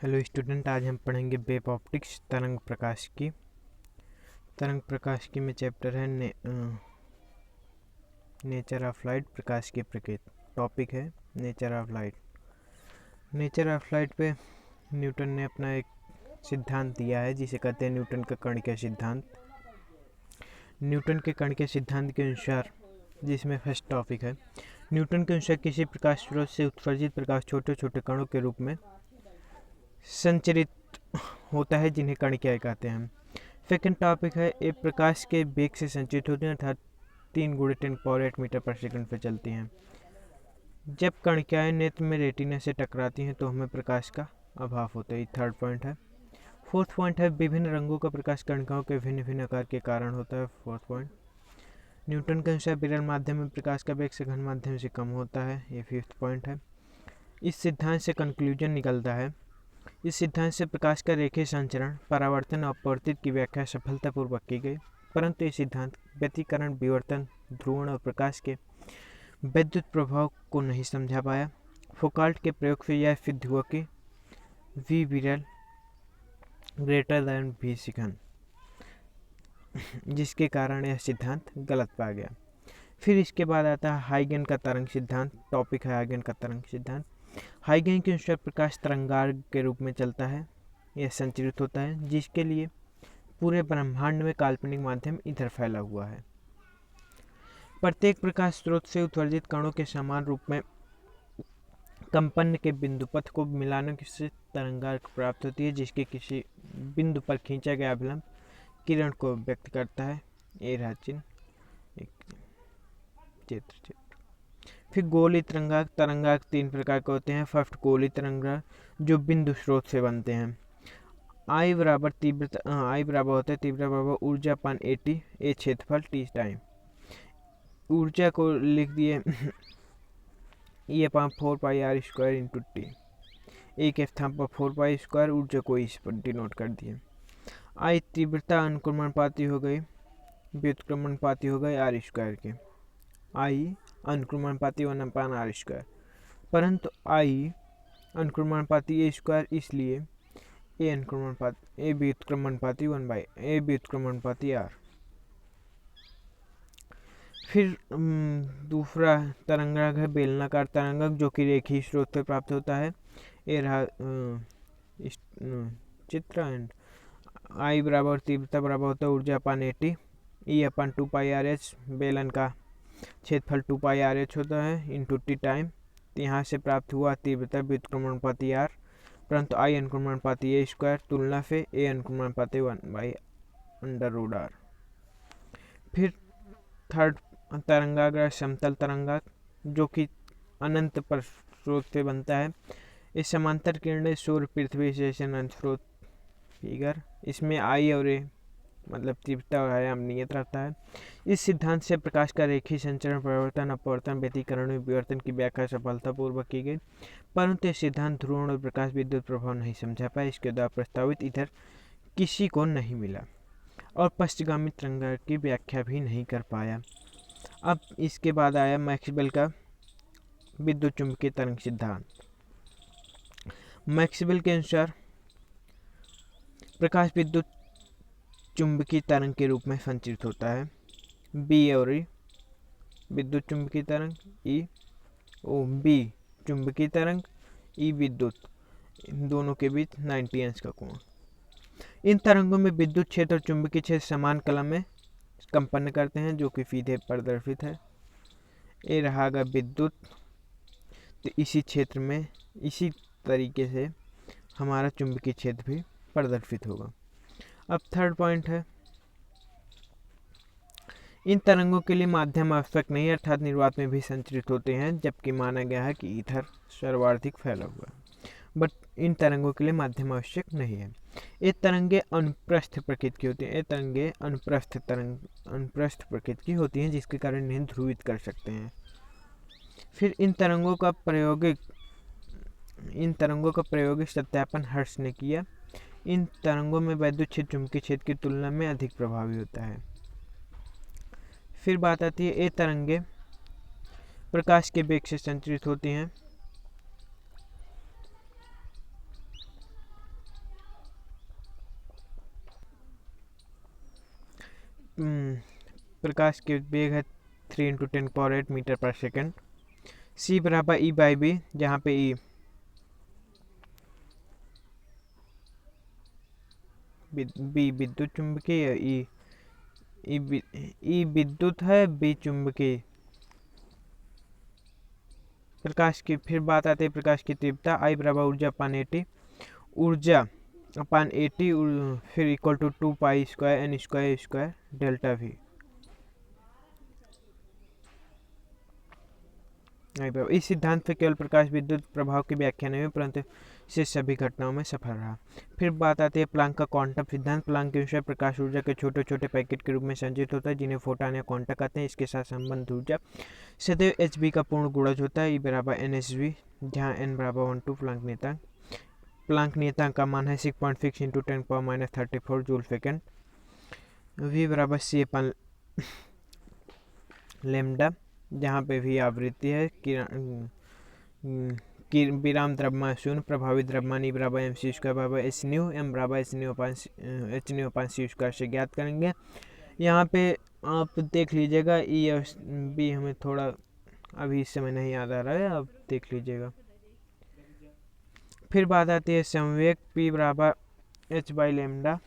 Hello student, आज हम पढ़ेंगे वेव ऑप्टिक्स तरंग प्रकाश की। तरंग प्रकाश की में चैप्टर है नेचर ऑफ लाइट, प्रकाश की प्रकृति। टॉपिक है nature of light. Nature of light पे न्यूटन ने अपना एक सिद्धांत दिया है जिसे कहते हैं न्यूटन का कण के सिद्धांत। न्यूटन के कण के सिद्धांत के अनुसार, जिसमें फर्स्ट टॉपिक है, न्यूटन के अनुसार किसी प्रकाश स्रोत से उत्सर्जित प्रकाश छोटे छोटे कणों के रूप में संचरित होता है, जिन्हें कणिकाएं कहते हैं। सेकंड टॉपिक है, एक प्रकाश के वेग से संचरित होती हैं, अर्थात 3 × 10⁸ मीटर पर सेकंड पर चलती हैं। जब कणिकाएं नेत्र में रेटिना से टकराती हैं तो हमें प्रकाश का अभाव होता है। थर्ड पॉइंट है। फोर्थ पॉइंट है, विभिन्न रंगों का प्रकाश कणिकाओं के भिन्न भिन्न आकार के कारण होता है। Fourth point. न्यूटन के अनुसार विरल माध्यम में प्रकाश का वेग से घन माध्यम से कम होता है। ये फिफ्थ पॉइंट है। इस सिद्धांत से कंक्लूजन निकलता है, इस सिद्धांत से प्रकाश का रेखीय संचरण, परावर्तन और अपवर्तित की व्याख्या सफलतापूर्वक की गई, परंतु ये सिद्धांत व्यतिकरण, विवर्तन, ध्रुवण और प्रकाश के वैद्युत प्रभाव को नहीं समझा पाया। फौकाल्ट के प्रयोग से यह सिद्ध हुआ कि वी विरल ग्रेटर दैन वी सिघन, जिसके कारण यह सिद्धांत गलत पाया गया। फिर इसके बाद आता है हाइगन का तरंग सिद्धांत। टॉपिक है हाइगन का तरंग सिद्धांत। हाइगन के अनुसार प्रकाश तरंगार्ग के रूप में चलता है, यह संचरित होता है, जिसके लिए पूरे ब्रह्मांड में काल्पनिक माध्यम इधर फैला हुआ है। प्रत्येक प्रकाश स्रोत से उत्सर्जित कणों के समान रूप में कंपन के बिंदु पथ को मिलाने से तरंगार्ग प्राप्त होती है, जिसके किसी बिंदु पर खींचा गया अभिलंब किरण को व्यक्त करता है। ये रहा चिन्ह, चित्र। फिर गोली तरंगार्ग। तरंगार्ग 3 प्रकार के होते हैं। फर्स्ट, गोली तरंगार्ग, जो बिंदु स्रोत से बनते हैं। आई बराबर होता है तीव्रता बराबर ऊर्जा पान 80, ए क्षेत्रफल, टी टाइम। ऊर्जा को लिख दिए E अपान 4πr² इंटू टी। एक स्थान पर 4π², ऊर्जा को इस पर डिनोट कर दिए। आई तीव्रता अनुक्रमणपाती हो गई, व्युत्क्रमणपाती हो गई r² के। आई अनुक्रमणपाती 1/r², परंतु आई अनुक्रमणपाती a², इसलिए ए व्युत्क्रमणपाती 1/a व्युत्क्रमणपाती r। फिर दूसरा तरंगार्ग है बेलनाकार तरंगार्ग, जो कि रेखीय स्रोत से प्राप्त होता है। ये रहा चित्र। एंड आई बराबर तीव्रता बराबर होता है ऊर्जा अपान 80, E अपान 2πrh, बेलन का क्षेत्रफल 2πrh होता है, इंटू टी टाइम। यहाँ से प्राप्त हुआ तीव्रता व्युत्क्रमणपाती r, परंतु आई अनुक्रमणपाती a², तुलना से ए अनुक्रमणपाती 1/√r। फिर थर्ड तरंगाग्र समतल तरंगाग्र, जो कि अनंत पर स्रोत से बनता है। इस समांतर किरणें सूर्य, पृथ्वी जैसे अनंत स्रोत फिगर। इसमें आई और ए मतलब तीव्रता और आयाम नियत रहता है। इस सिद्धांत से प्रकाश का रेखीय संचरण, परिवर्तन, अपवर्तन, व्यतिकरण और विवर्तन की व्याख्या सफलतापूर्वक की गई, परंतु यह सिद्धांत ध्रुवण और प्रकाश विद्युत प्रभाव नहीं समझा पाया। इसके द्वारा प्रस्तावित इधर किसी को नहीं मिला और पश्चिमगामी तरंगार्ग की व्याख्या भी नहीं कर पाया। अब इसके बाद आया मैक्सवेल का विद्युत चुंबकीय तरंग सिद्धांत। मैक्सवेल के अनुसार प्रकाश विद्युत चुंबकीय तरंग के रूप में संचरित होता है। बी और ई विद्युत चुंबकीय तरंग, बी चुंबकीय तरंग, ई विद्युत, इन दोनों के बीच 90 अंश का कोण। इन तरंगों में विद्युत क्षेत्र और चुंबकीय क्षेत्र समान कलम में कंपन करते हैं, जो कि सीधे प्रदर्शित है। ये रहागा विद्युत, तो इसी क्षेत्र में इसी तरीके से हमारा चुंबकीय क्षेत्र भी प्रदर्शित होगा। अब थर्ड पॉइंट है, इन तरंगों के लिए माध्यम आवश्यक नहीं है, अर्थात निर्वात में भी संचरित होते हैं, जबकि माना गया है कि ईथर सर्वाधिक फैला हुआ है। बट इन तरंगों के लिए माध्यम आवश्यक नहीं है। ये तरंगे अनुप्रस्थ प्रकृति की होती हैं। ये तरंगे अनुप्रस्थ प्रकृति की होती हैं, जिसके कारण इन्हें ध्रुवित कर सकते हैं। फिर इन तरंगों का प्रायोगिक सत्यापन हर्ष ने किया। इन तरंगों में वैद्युत क्षेत्र चुंबकीय क्षेत्र की तुलना में अधिक प्रभावी होता है। फिर बात आती है, ये तरंगे प्रकाश के वेग से संचरित होती हैं। प्रकाश के वेग है 3 × 10⁸ मीटर पर सेकेंड। c बराबर E/b, जहाँ पे E बी विद्युत चुंबकीय, ई विद्युत है, बी चुंबकीय। प्रकाश की फिर बात आती है प्रकाश की तीव्रता। I बराबर ऊर्जा अपान AT, ऊर्जा अपान AT फिर equal to 2π² n² delta V। इस सिद्धांत से केवल प्रकाश विद्युत प्रभाव की व्याख्या नहीं हुई, परंतु से सभी घटनाओं में सफल रहा। फिर बात आती है प्लांक का क्वांटम सिद्धांत। प्लांक के अनुसार प्रकाश ऊर्जा के छोटे छोटे पैकेट के रूप में संचित होता है, जिन्हें फोटॉन या क्वांटा कहते हैं। इसके साथ संबंध ऊर्जा सदैव hb का पूर्ण गुणज होता है। E बराबर nhv, जहाँ n बराबर 1/2 प्लांक नियतांक। प्लांक नियतांक का मान है 6.6 × 10⁻34 जूल सेकेंड। v बराबर c/λ, जहाँ पे भी आवृत्ति है, विराम द्रव्यमान शून्य, प्रभावित द्रव्यमान E बराबर mc² बराबर hν, m बराबर hν/c² से ज्ञात करेंगे। यहाँ पे आप देख लीजिएगा E और B हमें थोड़ा अभी इस समय नहीं याद आ रहा है, आप देख लीजिएगा। फिर बात आती है संवेग P बराबर h/λ।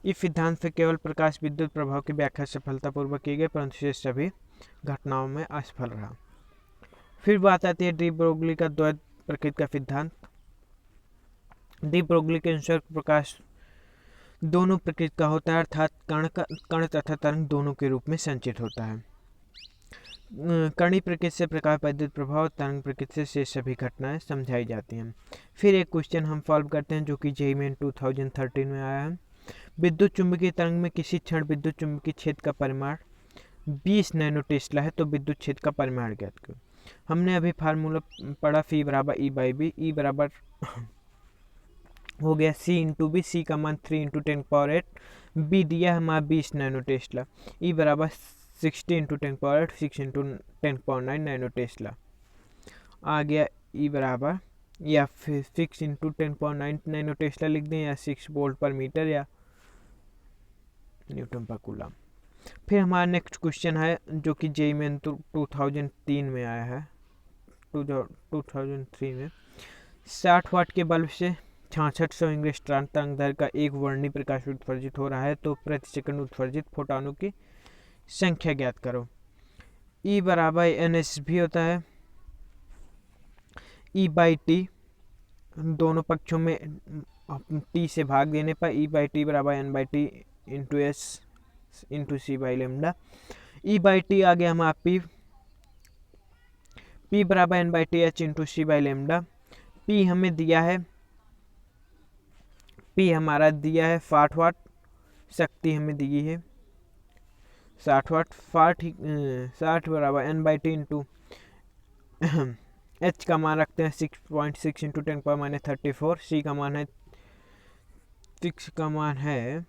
इस सिद्धांत से केवल प्रकाश विद्युत प्रभाव की व्याख्या सफलतापूर्वक की गई, परंतु से सभी घटनाओं में असफल रहा। फिर बात आती है डी ब्रोगली का द्वैत प्रकृति का सिद्धांत। डी ब्रोगली के अनुसार प्रकाश दोनों प्रकृति का होता है, अर्थात कण तथा तरंग दोनों के रूप में संचित होता है। कणी प्रकृति से प्रकाश विद्युत प्रभाव, तरंग प्रकृति से सभी घटनाएं समझाई जाती हैं। फिर एक क्वेश्चन हम सॉल्व करते हैं जो कि JEE में 2013 में आया है। विद्युत चुंबकीय तरंग में किसी क्षण विद्युत चुंबकीय क्षेत्र का परिमाण 20 नैनो टेस्ला है, तो विद्युत क्षेत्र का परिमाण ज्ञात करो। हमने अभी फार्मूला पढ़ा φ बराबर E/b। E बराबर हो गया c × b, c का मान 3 × 10⁸, b दिया हमारा 20 नैनो टेस्ला। E बराबर 60 × 10⁸, 6 × 10⁹ नैनो टेस्ला आ गया। E बराबर या फिर 6 × 10⁹ नैनो टेस्ला लिख दें, या 6 वोल्ट पर मीटर या न्यूटन पर कूलम। फिर हमारा नेक्स्ट क्वेश्चन है जो कि JEE में 2003 में आया है, 2003 में। 60 वाट के बल्ब से 6600 एंगस्ट्रॉम तरंगदैर्घ्य का एक वर्णी प्रकाश उत्सर्जित हो रहा है, तो प्रति सेकंड उत्सर्जित फोटॉनों की संख्या ज्ञात करो। E बराबर nhv होता है, E/t दोनों पक्षों में t से भाग देने पर E/t बराबर n/t × s × c/λ। E/t आ गया हमारा p बराबर n/t h × c/λ। p हमें दिया है, p हमारा दिया है 60 वाट, शक्ति हमें दी है 60 वाट। 60 बराबर n/t × h का मान रखते हैं 6.6 × 10⁻34। c का मान है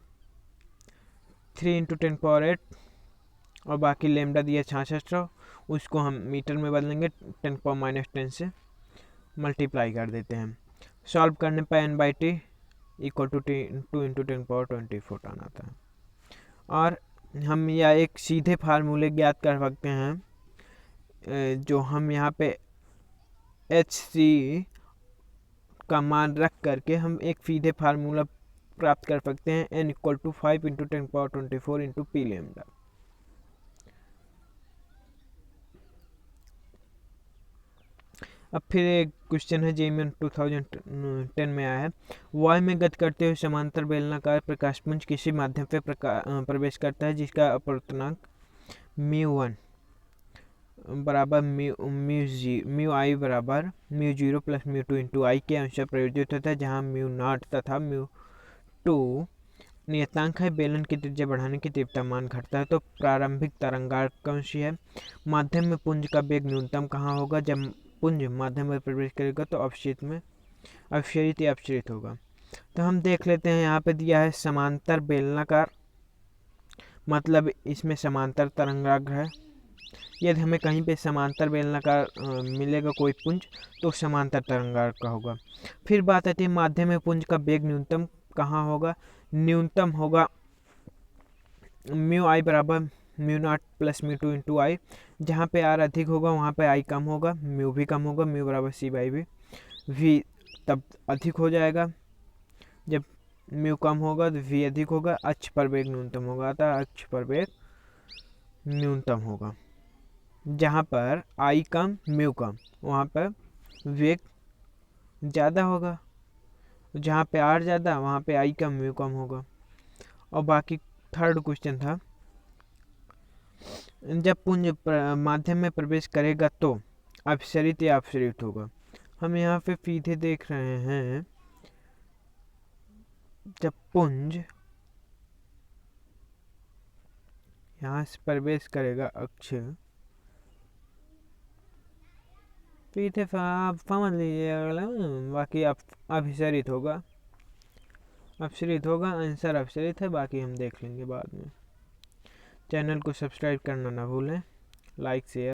3 × 10⁸, और बाकी लेमडा दिया 6600, उसको हम मीटर में बदलेंगे, 10⁻10 से मल्टीप्लाई कर देते हैं। सॉल्व करने पर n/t = 2 × 10⁻20 फोटॉन आता है। और हम यह एक सीधे फार्मूले ज्ञात कर सकते हैं, जो हम यहाँ पे hc का मान रख करके हम एक सीधे फार्मूला प्राप्त कर सकते हैं, n = 5 × 10⁻24 × p λ। अब फिर एक क्वेश्चन है JEE में 2010 में आया है। वायु में गति करते हुए समांतर बेलनाकार प्रकाशपुंज किसी माध्यम से प्रवेश करता है, जिसका अपवर्तनांक μ1 बराबर μi बराबर μ0 + μ2 × I के अनुसार प्रयोजित होता है, जहाँ μ0 तथा μ2 नियतांक है। बेलन की त्रिज्या बढ़ाने की तीव्रता मान घटता है, तो प्रारंभिक तरंगार्थ कौन सी है। माध्यम में पुंज का वेग न्यूनतम कहाँ होगा। जब पुंज माध्यम में प्रवेश करेगा तो अपसरित या अपसरित होगा। तो हम देख लेते हैं, यहाँ पे दिया है समांतर बेलनाकार, मतलब इसमें समांतर तरंगाग्र है। यदि हमें कहीं पे समांतर बेलनाकार मिलेगा कोई पुंज, तो समांतर तरंगाग्र का होगा। फिर बात आती है माध्यम में पुंज का वेग न्यूनतम कहाँ होगा। न्यूनतम होगा म्यू आई बराबर mu naught plus mu two into i. जहाँ पे आर अधिक होगा वहाँ पे आई कम होगा, म्यू भी कम होगा, म्यू बराबर सी बाई वी। वी तब अधिक हो जाएगा जब म्यू कम होगा तो वी अधिक होगा, अक्ष पर वेग न्यूनतम होगा, अतः अक्ष पर वेग न्यूनतम होगा। जहाँ पर आई कम म्यू कम वहाँ पर वेग ज़्यादा होगा, जहाँ पे आर ज़्यादा वहाँ पे आई कम म्यू कम होगा। और बाकी थर्ड क्वेश्चन था, जब पुंज माध्यम में प्रवेश करेगा तो अपसरित या अपसरित होगा। हम यहाँ पे सीधे देख रहे हैं, जब पुंज यहाँ से प्रवेश करेगा अक्ष, सीधे आप समझ लीजिएगा, बाकी अपसरित होगा, अपसरित होगा, आंसर अपसरित है, बाकी हम देख लेंगे बाद में। चैनल को सब्सक्राइब करना ना भूलें, लाइक शेयर